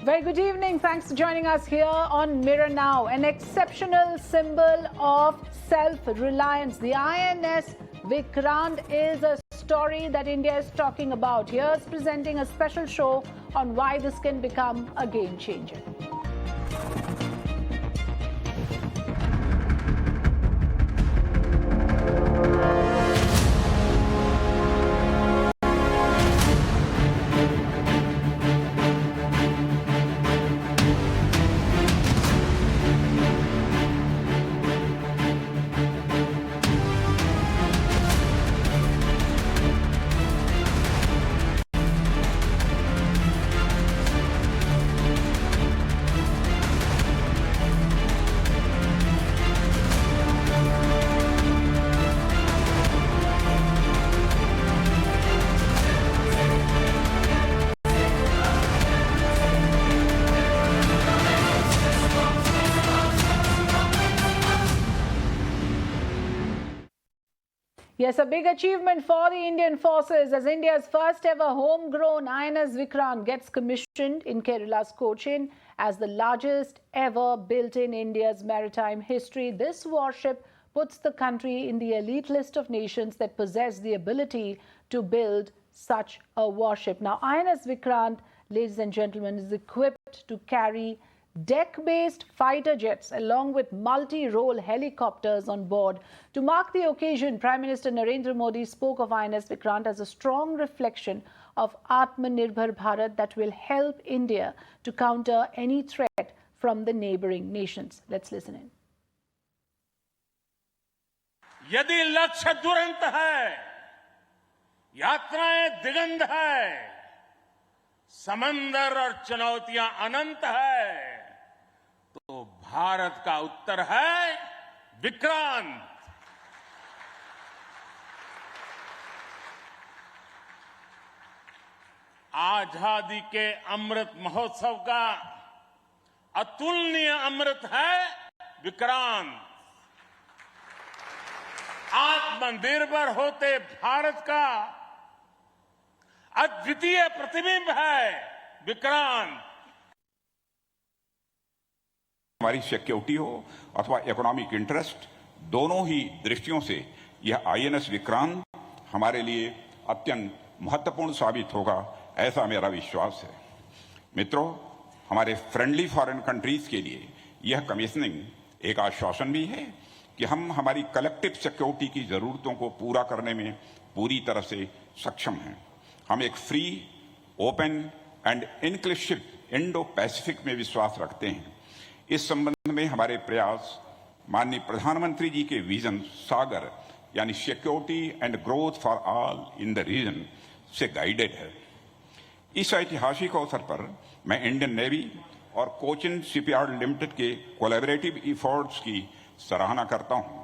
Very good evening. Thanks for joining us here on Mirror Now. An exceptional symbol of self-reliance. The INS Vikrant is a story that India is talking about. Here's presenting a special show on why this can become a game changer. Yes, a big achievement for the Indian forces as India's first ever homegrown INS Vikrant gets commissioned in Kerala's Cochin as the largest ever built in India's maritime history. This warship puts the country in the elite list of nations that possess the ability to build such a warship. Now, INS Vikrant, ladies and gentlemen, is equipped to carry deck-based fighter jets along with multi-role helicopters on board. To mark the occasion, Prime Minister Narendra Modi spoke of INS Vikrant as a strong reflection of Atmanirbhar Bharat that will help India to counter any threat from the neighboring nations. Let's listen in. यदि लक्ष्य दुरंत है, यात्राएं दिगंत है, समंदर और चुनौतियां अनंत है, तो भारत का उत्तर है विक्रांत। आजादी के अमृत महोत्सव का अतुलनीय अमृत है विक्रांत। आत्मनिर्भर होते भारत का अद्वितीय प्रतिबिंब है विक्रांत। हमारी सिक्योरिटी हो अथवा इकोनॉमिक इंटरेस्ट, दोनों ही दृष्टियों से यह आईएनएस विक्रांत हमारे लिए अत्यंत महत्वपूर्ण साबित होगा, ऐसा मेरा विश्वास है। मित्रों, हमारे फ्रेंडली फॉरेन कंट्रीज के लिए यह कमीशनिंग एक आश्वासन भी है कि हम हमारी कलेक्टिव सिक्योरिटी की जरूरतों को पूरा करने में पूरी तरह से सक्षम हैं। हम एक free, open and inclusive Indo Pacific में विश्वास रखते हैं। इस संबंध में हमारे प्रयास माननीय प्रधानमंत्री जी के विजन सागर यानी security and growth for all in the region से गाइडेड है। इस ऐतिहासिक अवसर पर मैं इंडियन नेवी और कोचिन शिपयार्ड लिमिटेड के कोलैबोरेटिव एफर्ट्स की सराहना करता हूं।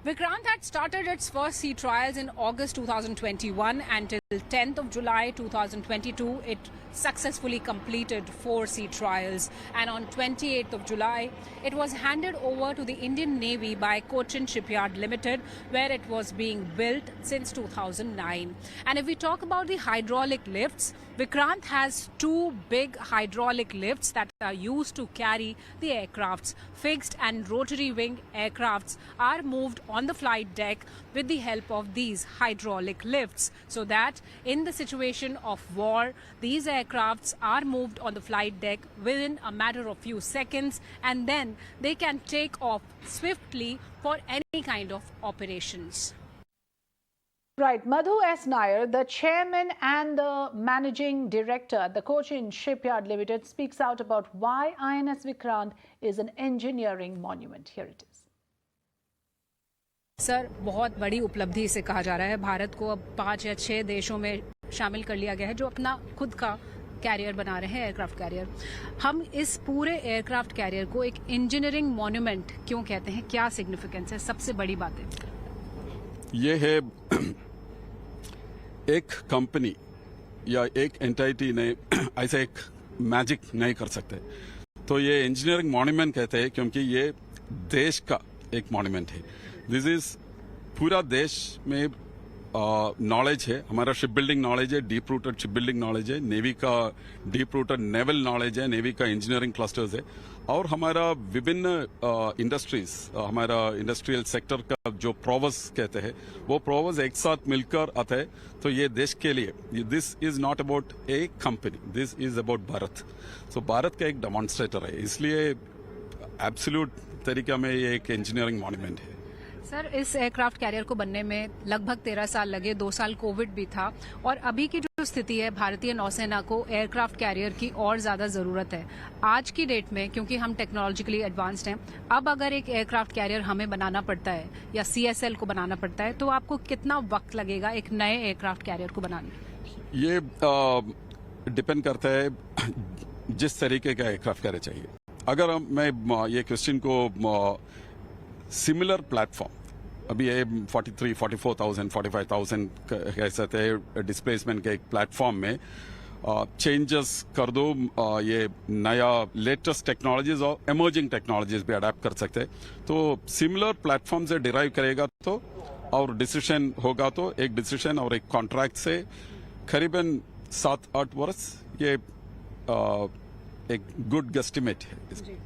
Vikrant had started its first sea trials in August 2021 and till 10th of July 2022 it successfully completed 4 sea trials, and on 28th of July it was handed over to the Indian Navy by Cochin Shipyard Limited, where it was being built since 2009. And if we talk about the hydraulic lifts, Vikrant has 2 big hydraulic lifts that are used to carry the aircrafts. Fixed and rotary wing aircrafts are moved on the flight deck with the help of these hydraulic lifts, so that in the situation of war, these aircrafts are moved on the flight deck within a matter of few seconds, and then they can take off swiftly for any kind of operations. Right. Madhu S. Nair, the chairman and the managing director at the Cochin Shipyard Limited, speaks out about why INS Vikrant is an engineering monument. Here it is. Sir, बहुत बड़ी उपलब्धि से कहा जा रहा है। भारत को अब 5 या 6 देशों में शामिल कर लिया गया है जो अपना खुद का कैरियर बना रहे हैं, एयरक्राफ्ट कैरियर। हम इस पूरे एयरक्राफ्ट कैरियर को एक इंजीनियरिंग मॉन्यूमेंट क्यों कहते हैं? क्या सिग्निफिकेंस है? सबसे बड़ी बात है ये है, एक कंपनी या एक एंटिटी ने ऐसा एक मैजिक नहीं कर सकते, तो ये इंजीनियरिंग मॉन्यूमेंट कहते हैं क्योंकि ये देश का एक मॉन्यूमेंट है। दिस इज पूरा देश में नॉलेज है, हमारा शिप बिल्डिंग नॉलेज है, deep rooted ship building knowledge है, नेवी का डीप रूटेड नेवल नॉलेज है, नेवी का इंजीनियरिंग क्लस्टर्स है, और हमारा विभिन्न इंडस्ट्रीज, हमारा इंडस्ट्रियल सेक्टर का जो प्रोवस कहते हैं, वो प्रोवस एक साथ मिलकर आता है। तो ये देश के लिए, this is not about a company, this is about Bharat. So Bharat का एक डेमोन्स्ट्रेटर है, इसलिए एब्सोल्यूट तरीका में ये एक इंजीनियरिंग मॉन्यूमेंट है। सर, इस एयरक्राफ्ट कैरियर को बनने में लगभग 13 साल लगे, 2 साल कोविड भी था, और अभी की जो स्थिति है, भारतीय नौसेना को एयरक्राफ्ट कैरियर की और ज्यादा जरूरत है। आज की डेट में, क्योंकि हम टेक्नोलॉजिकली एडवांस्ड हैं, अब अगर एक एयरक्राफ्ट कैरियर हमें बनाना पड़ता है या CSL को बनाना पड़ता है, तो आपको कितना वक्त लगेगा एक नए एयरक्राफ्ट कैरियर को बनाने? ये डिपेंड करता है जिस तरीके का एयरक्राफ्ट कैरियर चाहिए। अगर मैं ये क्वेश्चन को सिमिलर प्लेटफॉर्म, अभी ये 43, 44,000, 45,000 कह सकते हैं डिस्प्लेसमेंट के एक प्लेटफॉर्म में चेंजेस कर दो, ये नया लेटेस्ट टेक्नोलॉजीज और इमर्जिंग टेक्नोलॉजीज भी अडेप्ट कर सकते हैं। तो सिमिलर प्लेटफॉर्म से डिराइव करेगा तो, और डिसीजन होगा तो, एक डिसीजन और एक कॉन्ट्रैक्ट से करीबन 7-8 वर्ष, ये एक गुड गेस्टिमेट है।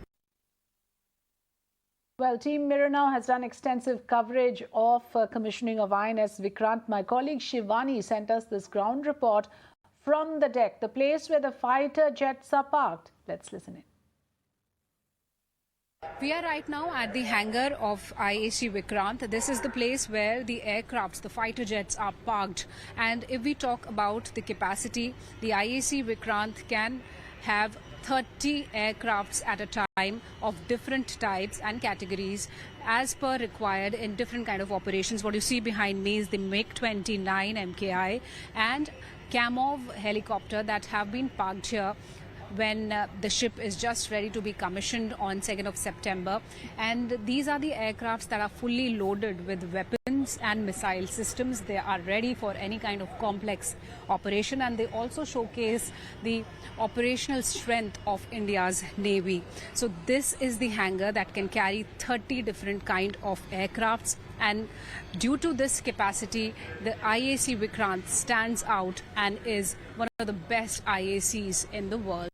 Well, Team Mirror now has done extensive coverage of commissioning of INS Vikrant. My colleague Shivani sent us this ground report from the deck, the place where the fighter jets are parked. Let's listen in. We are right now at the hangar of IAC Vikrant. This is the place where the aircrafts, the fighter jets, are parked. And if we talk about the capacity, the IAC Vikrant can have 30 aircrafts at a time of different types and categories as per required in different kind of operations. What you see behind me is the MiG-29 MKI and Kamov helicopter that have been parked here when the ship is just ready to be commissioned on 2nd of September. And these are the aircrafts that are fully loaded with weapons and missile systems. They are ready for any kind of complex operation, and they also showcase the operational strength of India's Navy. So this is the hangar that can carry 30 different kind of aircrafts, and due to this capacity, the IAC Vikrant stands out and is one of the best IACs in the world.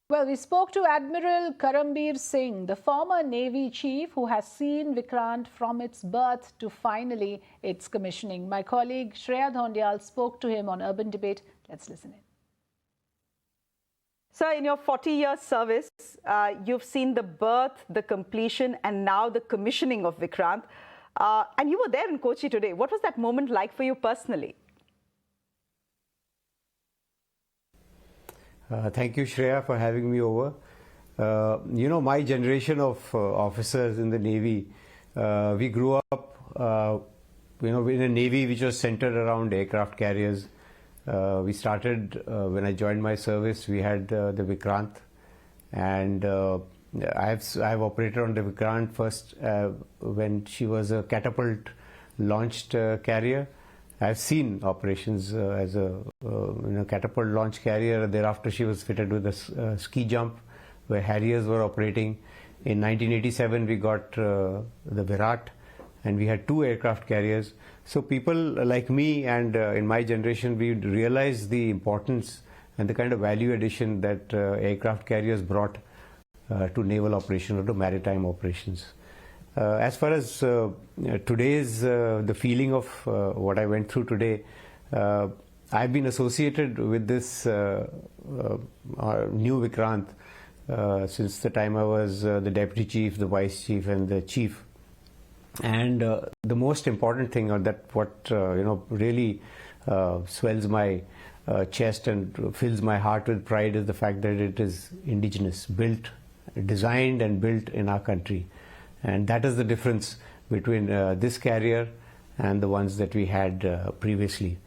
Well, we spoke to Admiral Karambir Singh, the former Navy chief who has seen Vikrant from its birth to finally its commissioning. My colleague Shreya Dhondial spoke to him on Urban Debate. Let's listen in. Sir, in your 40-year service, you've seen the birth, the completion, and now the commissioning of Vikrant. And you were there in Kochi today. What was that moment like for you personally? Thank you, Shreya, for having me over. You know, my generation of officers in the Navy, we grew up, in a Navy which was centered around aircraft carriers. We started, when I joined my service, we had the Vikrant, and I've operated on the Vikrant first when she was a catapult launched carrier. I've seen operations as a catapult launch carrier. Thereafter, she was fitted with a ski jump, where Harriers were operating. In 1987, we got the Virat, and we had 2 aircraft carriers. So people like me and in my generation, we realized the importance and the kind of value addition that aircraft carriers brought to naval operations or to maritime operations. As far as today's the feeling of what I went through today, I've been associated with this new Vikrant since the time I was the deputy chief, the vice chief, and the chief. And the most important thing, or that what really swells my chest and fills my heart with pride, is the fact that it is indigenous, built, designed, and built in our country. And that is the difference between this carrier and the ones that we had previously.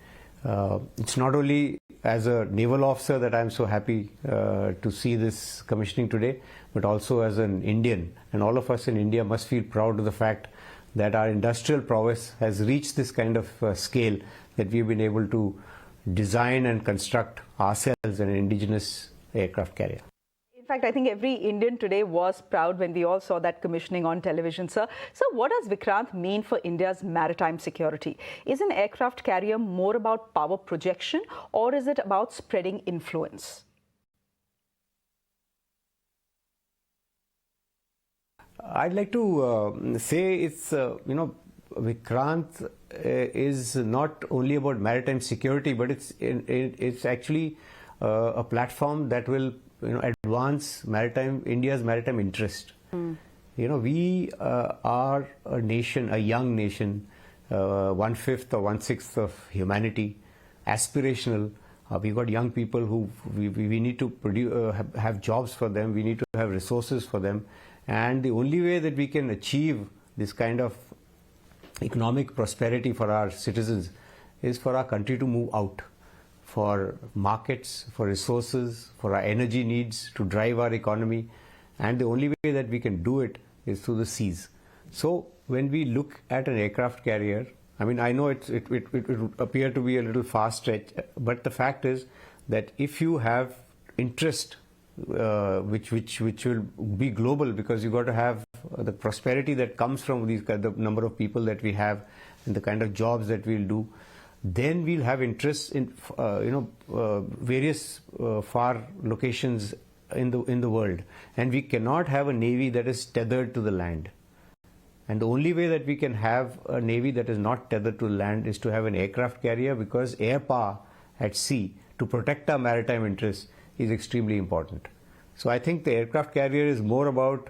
It's not only as a naval officer that I'm so happy to see this commissioning today, but also as an Indian. And all of us in India must feel proud of the fact that our industrial prowess has reached this kind of scale, that we've been able to design and construct ourselves an indigenous aircraft carrier. In fact, I think every Indian today was proud when we all saw that commissioning on television, sir. So what does Vikrant mean for India's maritime security? Is an aircraft carrier more about power projection or is it about spreading influence? I'd like to say it's, Vikrant is not only about maritime security, but it's actually a platform that will advance India's maritime interest. We are a nation, a young nation, 1/5 or 1/6 of humanity, aspirational. We've got young people who we need to produce, have jobs for them. We need to have resources for them, and the only way that we can achieve this kind of economic prosperity for our citizens is for our country to move out, for markets, for resources, for our energy needs to drive our economy, and the only way that we can do it is through the seas. So when we look at an aircraft carrier, I mean, I know it would appear to be a little far stretch, but the fact is that if you have interest, which will be global, because you've got to have the prosperity that comes from the number of people that we have and the kind of jobs that we'll do, then we'll have interest in various far locations in the world, and we cannot have a navy that is tethered to the land. And the only way that we can have a navy that is not tethered to land is to have an aircraft carrier, because air power at sea to protect our maritime interests is extremely important. So I think the aircraft carrier is more about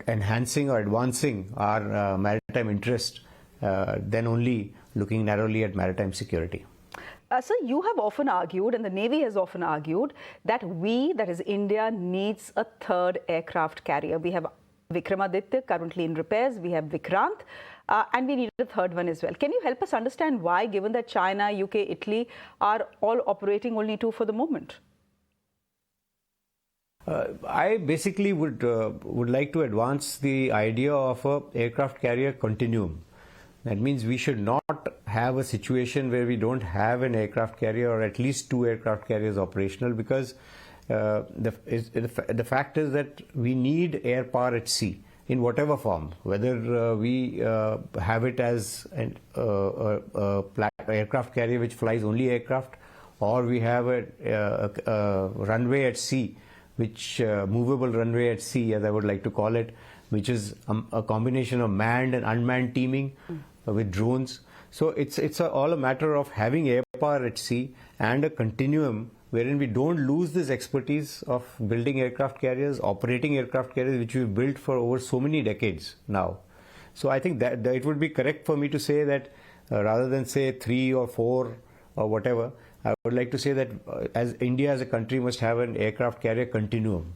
enhancing or advancing our maritime interest than only looking narrowly at maritime security. Sir, you have often argued, and the Navy has often argued, that that is India, needs a third aircraft carrier. We have Vikramaditya currently in repairs, we have Vikrant, and we need a third one as well. Can you help us understand why, given that China, UK, Italy are all operating only two for the moment? I basically would like to advance the idea of a aircraft carrier continuum. That means we should not have a situation where we don't have an aircraft carrier or at least two aircraft carriers operational, because the fact is that we need air power at sea in whatever form, whether we have it as an aircraft carrier which flies only aircraft, or we have a runway at sea, which movable runway at sea, as I would like to call it, which is a combination of manned and unmanned teaming with drones. So it's all a matter of having air power at sea and a continuum wherein we don't lose this expertise of building aircraft carriers, operating aircraft carriers, which we've built for over so many decades now. So I think that it would be correct for me to say that rather than say 3 or 4 or whatever, I would like to say that as India as a country must have an aircraft carrier continuum.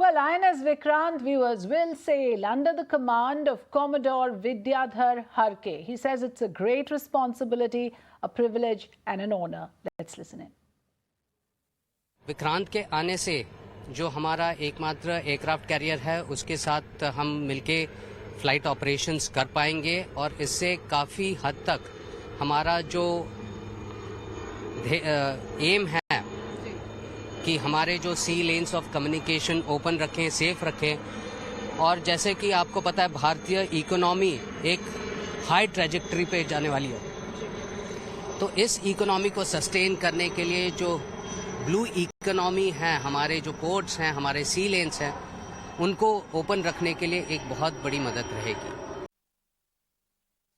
Well, INS Vikrant, viewers, will sail under the command of Commodore Vidyadhar Harke. He says it's a great responsibility, a privilege and an honor. Let's listen in. Vikrant के आने से जो हमारा एकमात्र aircraft carrier है, उसके साथ हम मिलके फ्लाइट ऑपरेशंस कर पाएंगे और इससे काफ़ी हद तक हमारा जो एम है कि हमारे जो सी लेन्स ऑफ कम्युनिकेशन ओपन रखें, सेफ रखें, और जैसे कि आपको पता है भारतीय इकोनॉमी एक हाई ट्रैजेक्टरी पे जाने वाली है, तो इस इकोनॉमी को सस्टेन करने के लिए जो ब्लू इकोनॉमी है, हमारे जो पोर्ट्स हैं, हमारे सी लेन्स हैं, उनको ओपन रखने के लिए एक बहुत बड़ी मदद रहेगी.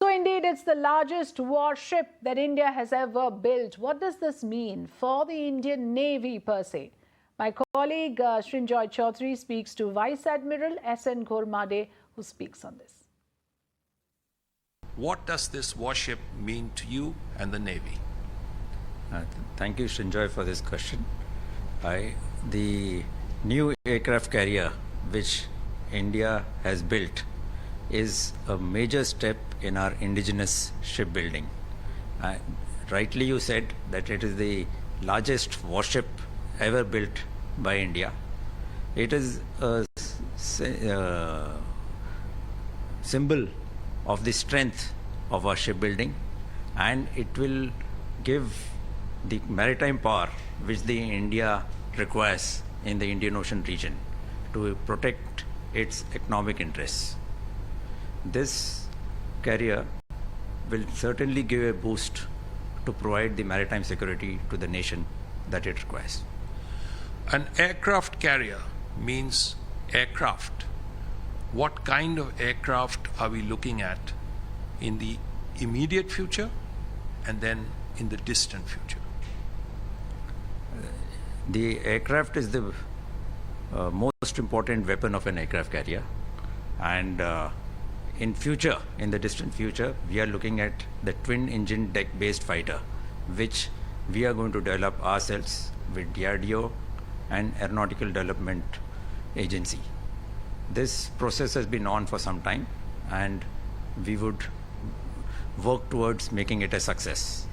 So indeed, it's the largest warship that India has ever built. What does this mean for the Indian Navy per se? My colleague Srinjoy Chaudhary speaks to Vice Admiral S.N. Ghormade, who speaks on this. What does this warship mean to you and the Navy? Thank you, Srinjoy, for this question. The new aircraft carrier which India has built is a major step in our indigenous shipbuilding. Rightly you said that it is the largest warship ever built by India. It is a symbol of the strength of our shipbuilding, and it will give the maritime power which the India requires in the Indian Ocean region to protect its economic interests. This carrier will certainly give a boost to provide the maritime security to the nation that it requires. An aircraft carrier means aircraft. What kind of aircraft are we looking at in the immediate future and then in the distant future? The aircraft is the most important weapon of an aircraft carrier, and in the distant future, we are looking at the twin-engine deck-based fighter, which we are going to develop ourselves with DRDO and Aeronautical Development Agency. This process has been on for some time, and we would work towards making it a success.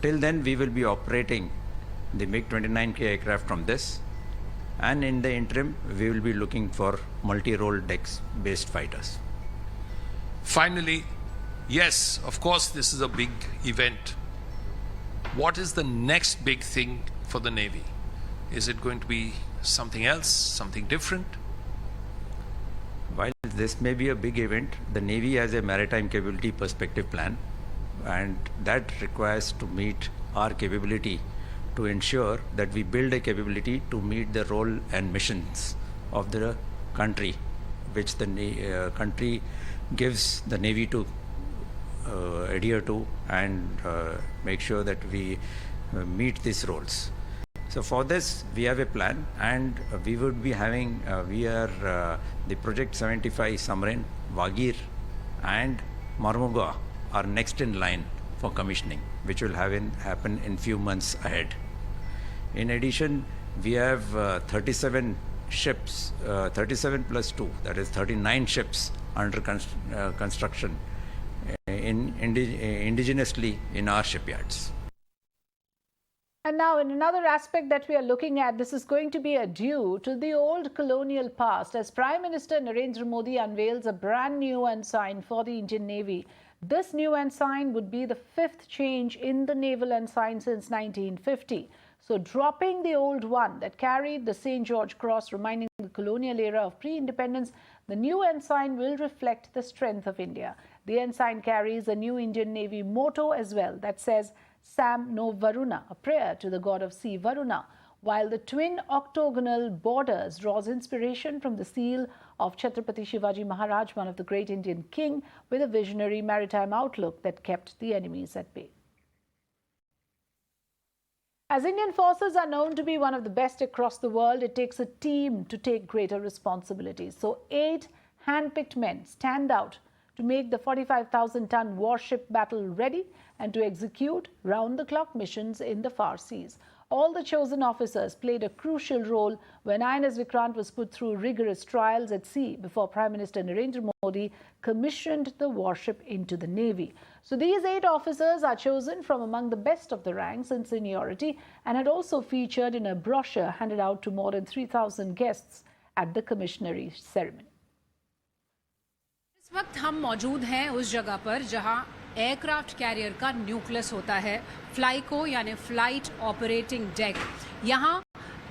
Till then, we will be operating the MiG-29K aircraft from this, and in the interim, we will be looking for multi-role decks-based fighters. Finally, yes, of course, this is a big event. What is the next big thing for the Navy? Is it going to be something else, something different? While this may be a big event, the Navy has a maritime capability perspective plan, and that requires to meet our capability to ensure that we build a capability to meet the role and missions of the country, which the country gives the Navy to adhere to and make sure that we meet these roles. So for this, we have a plan, and we would be having, the Project 75 submarine, Wagir and Marmugao are next in line for commissioning, which will happen in few months ahead. In addition, we have 37 ships, 37 plus 2, that is 39 ships under construction indigenously in our shipyards. And now, in another aspect that we are looking at, this is going to be a due to the old colonial past as Prime Minister Narendra Modi unveils a brand new ensign for the Indian Navy. This new ensign would be the 5th change in the naval ensign since 1950. So dropping the old one that carried the St. George Cross, reminding the colonial era of pre-independence, the new ensign will reflect the strength of India. The ensign carries a new Indian Navy motto as well that says, Sam no Varuna, a prayer to the god of sea Varuna, while the twin octagonal borders draws inspiration from the seal of Chhatrapati Shivaji Maharaj, one of the great Indian king, with a visionary maritime outlook that kept the enemies at bay. As Indian forces are known to be one of the best across the world, it takes a team to take greater responsibilities. So 8 hand-picked men stand out to make the 45,000-ton warship battle ready and to execute round-the-clock missions in the far seas. All the chosen officers played a crucial role when INS Vikrant was put through rigorous trials at sea before Prime Minister Narendra Modi commissioned the warship into the Navy. So these 8 officers are chosen from among the best of the ranks in seniority and had also featured in a brochure handed out to more than 3,000 guests at the commissionary ceremony. इस वक्त हम मौजूद हैं उस जगह पर जहां aircraft carrier का न्यूक्लियस होता है, फ्लाइको यानी फ्लाइट ऑपरेटिंग डेक। यहां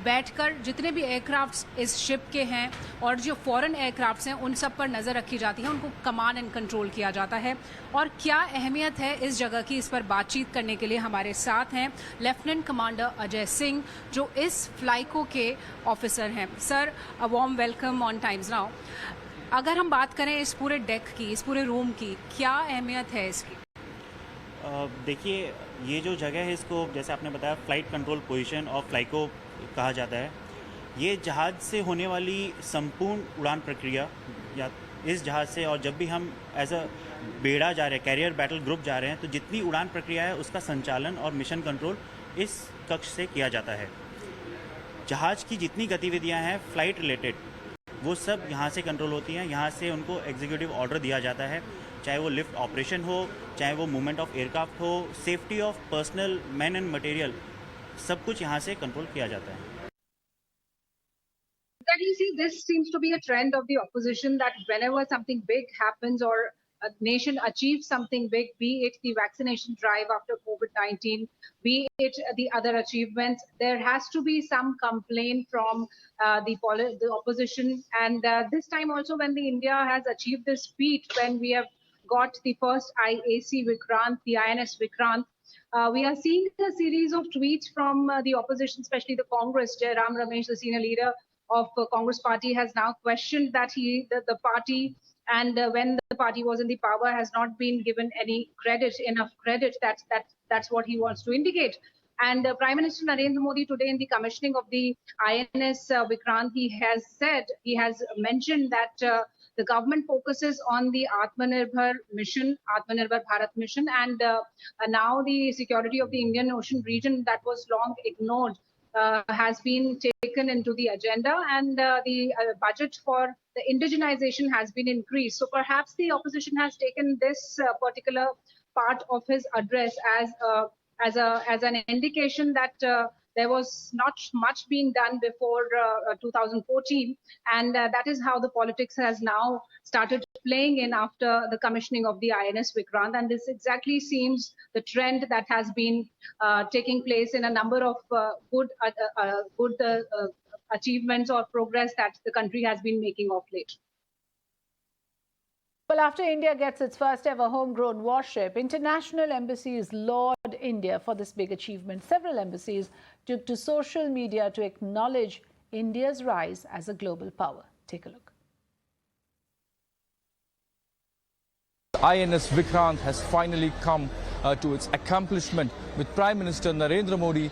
बैठकर जितने भी एयरक्राफ्ट्स इस शिप के हैं और जो फॉरेन एयरक्राफ्ट्स हैं उन सब पर नज़र रखी जाती है, उनको कमांड एंड कंट्रोल किया जाता है। और क्या अहमियत है इस जगह की, इस पर बातचीत करने के लिए हमारे साथ हैं लेफ्टिनेंट कमांडर अजय सिंह, जो इस फ्लाइको के ऑफिसर हैं। Sir, a warm welcome on times now. अगर हम बात करें इस पूरे डेक की, इस पूरे रूम की, क्या अहमियत है इसकी? देखिए, ये जो जगह है इसको जैसे आपने बताया फ्लाइट कंट्रोल पोजीशन और फ्लाइको कहा जाता है। ये जहाज़ से होने वाली संपूर्ण उड़ान प्रक्रिया या इस जहाज़ से, और जब भी हम एज अ बेड़ा जा रहे हैं, कैरियर बैटल ग्रुप जा रहे हैं, तो जितनी उड़ान प्रक्रिया है उसका संचालन और मिशन कंट्रोल इस कक्ष से किया जाता है। जहाज़ की जितनी गतिविधियां हैं फ्लाइट रिलेटेड, वो सब यहाँ से कंट्रोल होती हैं। यहाँ से उनको एग्जीक्यूटिव ऑर्डर दिया जाता है, चाहे वो लिफ्ट ऑपरेशन हो, चाहे वो मूवमेंट ऑफ एयरक्राफ्ट हो, safety of personal man and material, सब कुछ यहाँ से कंट्रोल किया जाता है। That you see, this seems to be a trend of the opposition that whenever something big happens or nation achieves something big, be it the vaccination drive after COVID-19, be it the other achievements, there has to be some complaint from the opposition. And this time also, when the India has achieved this feat, when we have got the first IAC Vikrant, the INS Vikrant, we are seeing a series of tweets from the opposition, especially the Congress. Jairam Ramesh, the senior leader of Congress party, has now questioned that the party, and when the party was in the power, has not been given any credit, enough credit. That's what he wants to indicate. And Prime Minister Narendra Modi today, in the commissioning of the INS Vikrant, he has mentioned that the government focuses on the Atmanirbhar mission, Atmanirbhar Bharat mission, and now the security of the Indian Ocean region that was long ignored has been taken into the agenda, and the budget for the indigenization has been increased. So perhaps the opposition has taken this particular part of his address as an indication that there was not much being done before 2014, and that is how the politics has now started playing in after the commissioning of the INS Vikrant. And this exactly seems the trend that has been taking place in a number of good achievements or progress that the country has been making of late. Well, after India gets its first ever homegrown warship, international embassies laud India for this big achievement. Several embassies took to social media to acknowledge India's rise as a global power. Take a look. INS Vikrant has finally come to its accomplishment with Prime Minister Narendra Modi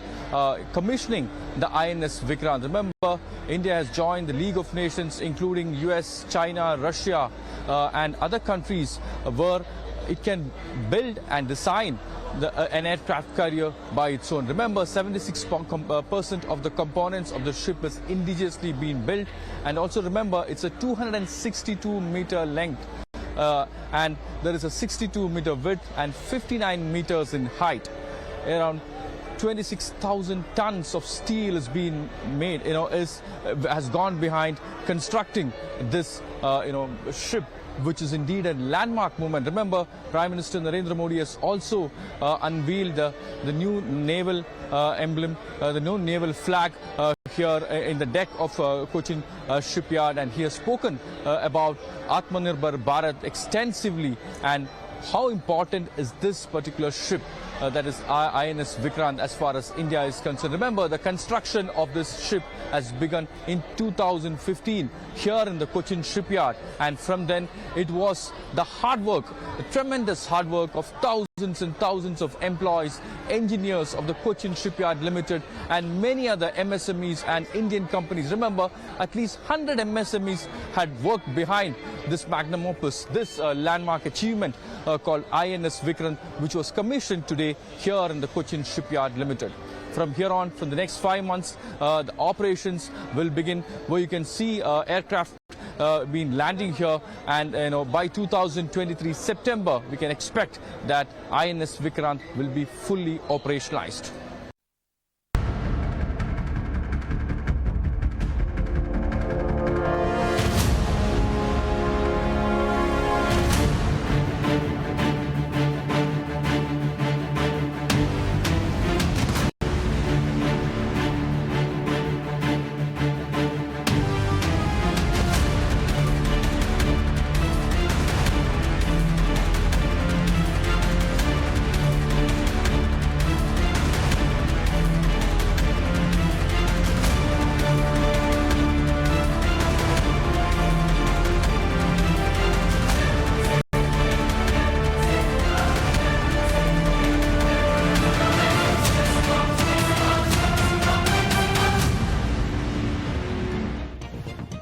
commissioning the INS Vikrant. Remember, India has joined the League of Nations, including US, China, Russia, and other countries where it can build and design an aircraft carrier by its own. Remember, 76% of the components of the ship is indigenously being built. And also remember, it's a 262-meter length. And there is a 62-meter width and 59 meters in height. Around 26,000 tons of steel is being made, has gone behind constructing this, ship, which is indeed a landmark moment. Remember, Prime Minister Narendra Modi has also unveiled the new naval emblem, the new naval flag here in the deck of Cochin shipyard, and he has spoken about Atmanirbhar Bharat extensively and how important is this particular ship, that is INS Vikrant, as far as India is concerned. Remember, the construction of this ship has begun in 2015 here in the Cochin shipyard, and from then it was the hard work, the tremendous hard work of thousands and thousands of employees, engineers of the Cochin Shipyard Limited and many other MSMEs and Indian companies. Remember, at least 100 MSMEs had worked behind this magnum opus, this landmark achievement called INS Vikrant, which was commissioned today here in the Cochin Shipyard Limited. From here on, from the next 5 months, the operations will begin, where you can see aircraft been landing here, and by 2023 September, we can expect that INS Vikrant will be fully operationalized.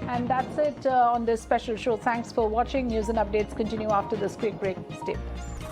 And that's it on this special show. Thanks for watching. News and updates continue after this quick break. Stay with us.